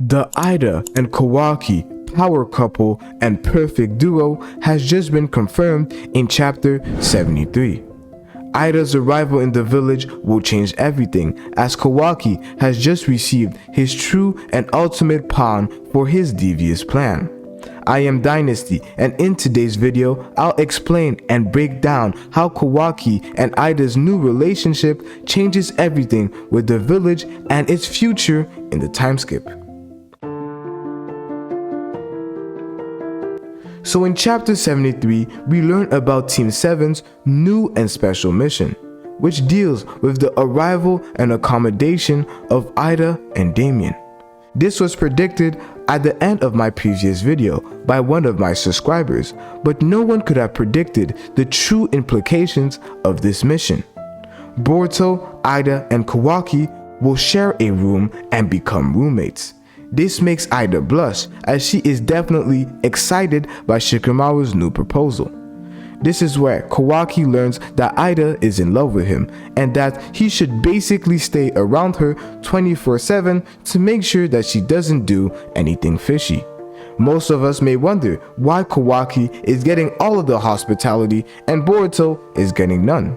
The Eida and Kawaki power couple and perfect duo has just been confirmed in chapter 73. Eida's arrival in the village will change everything, as Kawaki has just received his true and ultimate pawn for his devious plan. I am Dynasty, and in today's video, I'll explain and break down how Kawaki and Eida's new relationship changes everything with the village and its future in the time skip. So in chapter 73, we learn about Team 7's new and special mission, which deals with the arrival and accommodation of Eida and Damien. This was predicted at the end of my previous video by one of my subscribers, but no one could have predicted the true implications of this mission. Boruto, Eida, and Kawaki will share a room and become roommates. This makes Eida blush, as she is definitely excited by Shikamaru's new proposal. This is where Kawaki learns that Eida is in love with him and that he should basically stay around her 24/7 to make sure that she doesn't do anything fishy. Most of us may wonder why Kawaki is getting all of the hospitality and Boruto is getting none.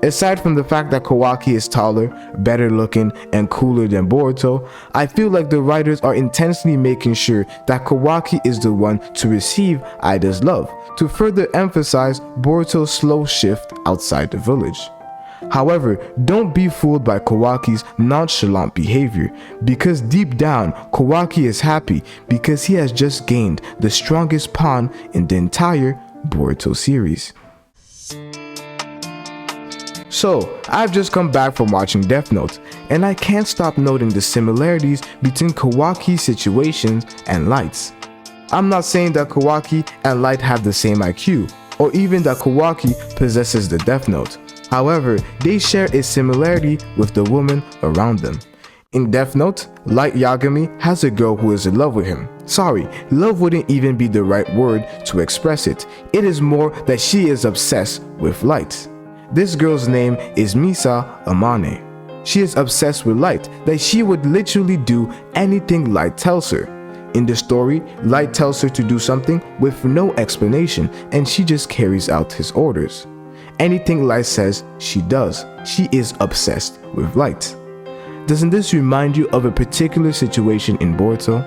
Aside from the fact that Kawaki is taller, better looking, and cooler than Boruto, I feel like the writers are intentionally making sure that Kawaki is the one to receive Eida's love, to further emphasize Boruto's slow shift outside the village. However, don't be fooled by Kawaki's nonchalant behavior, because deep down, Kawaki is happy because he has just gained the strongest pawn in the entire Boruto series. So, I've just come back from watching Death Note, and I can't stop noting the similarities between Kawaki's situations and Light's. I'm not saying that Kawaki and Light have the same IQ, or even that Kawaki possesses the Death Note. However, they share a similarity with the woman around them. In Death Note, Light Yagami has a girl who is in love with him. Sorry, love wouldn't even be the right word to express it. It is more that she is obsessed with Light. This girl's name is Misa Amane. She is obsessed with Light, that she would literally do anything Light tells her. In the story, Light tells her to do something with no explanation, and she just carries out his orders. Anything Light says, she does. She is obsessed with Light. Doesn't this remind you of a particular situation in Boruto?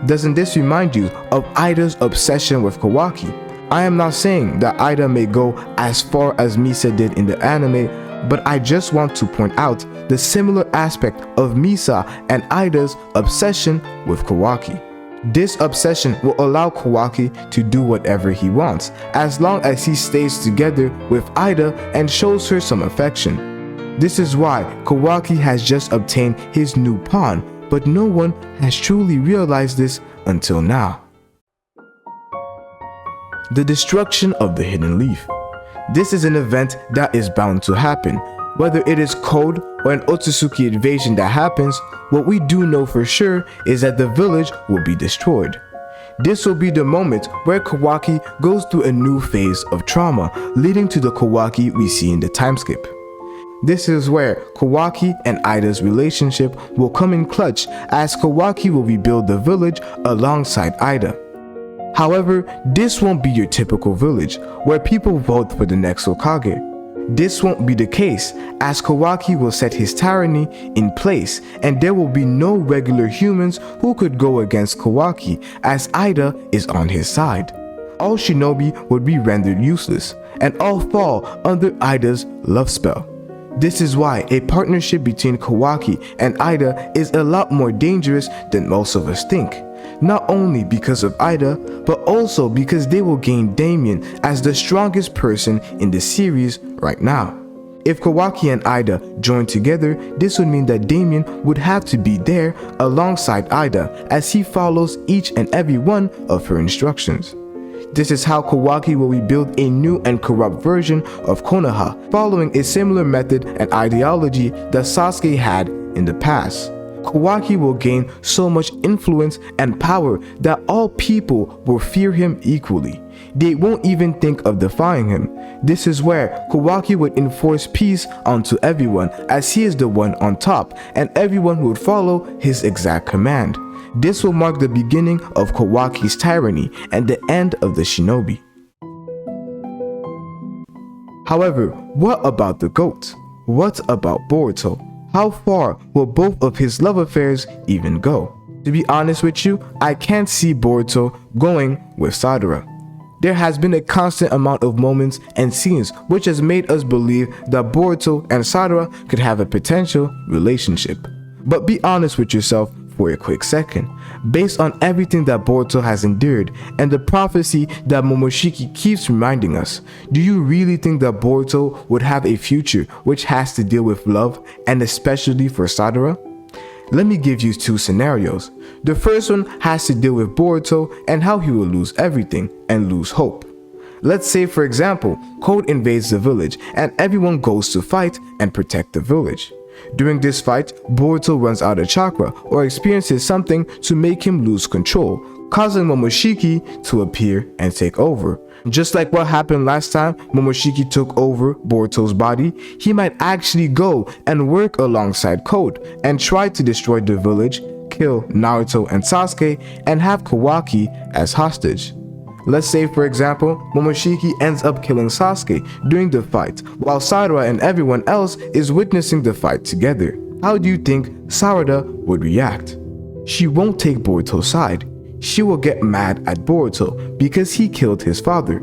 Doesn't this remind you of Eida's obsession with Kawaki? I am not saying that Eida may go as far as Misa did in the anime, but I just want to point out the similar aspect of Misa and Eida's obsession with Kawaki. This obsession will allow Kawaki to do whatever he wants, as long as he stays together with Eida and shows her some affection. This is why Kawaki has just obtained his new pawn, but no one has truly realized this until now. The destruction of the Hidden Leaf. This is an event that is bound to happen. Whether it is code or an Otsutsuki invasion that happens, what we do know for sure is that the village will be destroyed. This will be the moment where Kawaki goes through a new phase of trauma, leading to the Kawaki we see in the time skip. This is where Kawaki and Eida's relationship will come in clutch, as Kawaki will rebuild the village alongside Eida. However, this won't be your typical village, where people vote for the next Hokage. This won't be the case, as Kawaki will set his tyranny in place, and there will be no regular humans who could go against Kawaki, as Eida is on his side. All shinobi would be rendered useless, and all fall under Eida's love spell. This is why a partnership between Kawaki and Eida is a lot more dangerous than most of us think. Not only because of Eida, but also because they will gain Damien as the strongest person in the series right now. If Kawaki and Eida join together, this would mean that Damien would have to be there alongside Eida, as he follows each and every one of her instructions. This is how Kawaki will rebuild a new and corrupt version of Konoha, following a similar method and ideology that Sasuke had in the past. Kawaki will gain so much influence and power that all people will fear him equally. They won't even think of defying him. This is where Kawaki would enforce peace onto everyone, as he is the one on top and everyone would follow his exact command. This will mark the beginning of Kawaki's tyranny and the end of the shinobi. However, what about the GOAT? What about Boruto? How far will both of his love affairs even go? To be honest with you, I can't see Boruto going with Sadara. There has been a constant amount of moments and scenes which has made us believe that Boruto and Sadara could have a potential relationship. But be honest with yourself for a quick second. Based on everything that Boruto has endured and the prophecy that Momoshiki keeps reminding us, do you really think that Boruto would have a future which has to deal with love, and especially for Sadara? Let me give you two scenarios. The first one has to deal with Boruto and how he will lose everything and lose hope. Let's say, for example, Code invades the village and everyone goes to fight and protect the village. During this fight, Boruto runs out of chakra or experiences something to make him lose control, causing Momoshiki to appear and take over. Just like what happened last time Momoshiki took over Boruto's body, he might actually go and work alongside Code and try to destroy the village, kill Naruto and Sasuke, and have Kawaki as hostage. Let's say, for example, Momoshiki ends up killing Sasuke during the fight, while Sadara and everyone else is witnessing the fight together. How do you think Sarada would react? She won't take Boruto's side. She will get mad at Boruto because he killed his father.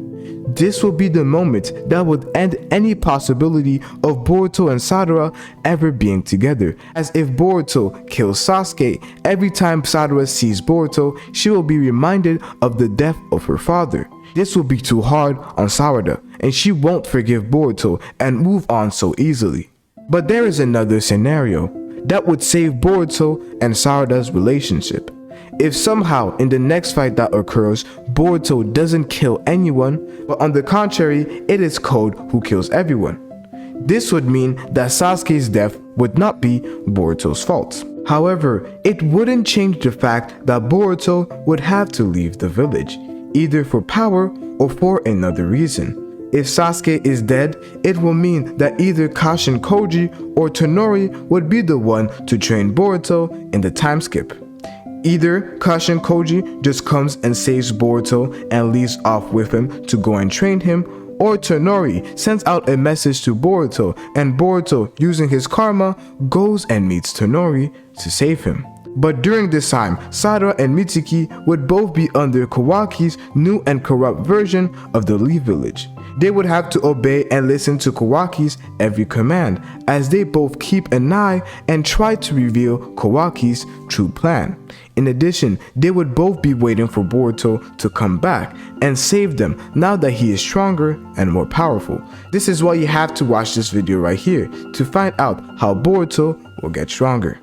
This will be the moment that would end any possibility of Boruto and Sadara ever being together, as if Boruto kills Sasuke, every time Sadara sees Boruto, she will be reminded of the death of her father. This will be too hard on Sarada, and she won't forgive Boruto and move on so easily. But there is another scenario that would save Boruto and Sarada's relationship. If somehow in the next fight that occurs, Boruto doesn't kill anyone, but on the contrary, it is Code who kills everyone. This would mean that Sasuke's death would not be Boruto's fault. However, it wouldn't change the fact that Boruto would have to leave the village, either for power or for another reason. If Sasuke is dead, it will mean that either Kashin Koji or Tonori would be the one to train Boruto in the time skip. Either Kashin Koji just comes and saves Boruto and leaves off with him to go and train him, or Tonori sends out a message to Boruto and Boruto, using his karma, goes and meets Tonori to save him. But during this time, Sadara and Mitsuki would both be under Kawaki's new and corrupt version of the Leaf Village. They would have to obey and listen to Kawaki's every command, as they both keep an eye and try to reveal Kawaki's true plan. In addition, they would both be waiting for Boruto to come back and save them now that he is stronger and more powerful. This is why you have to watch this video right here to find out how Boruto will get stronger.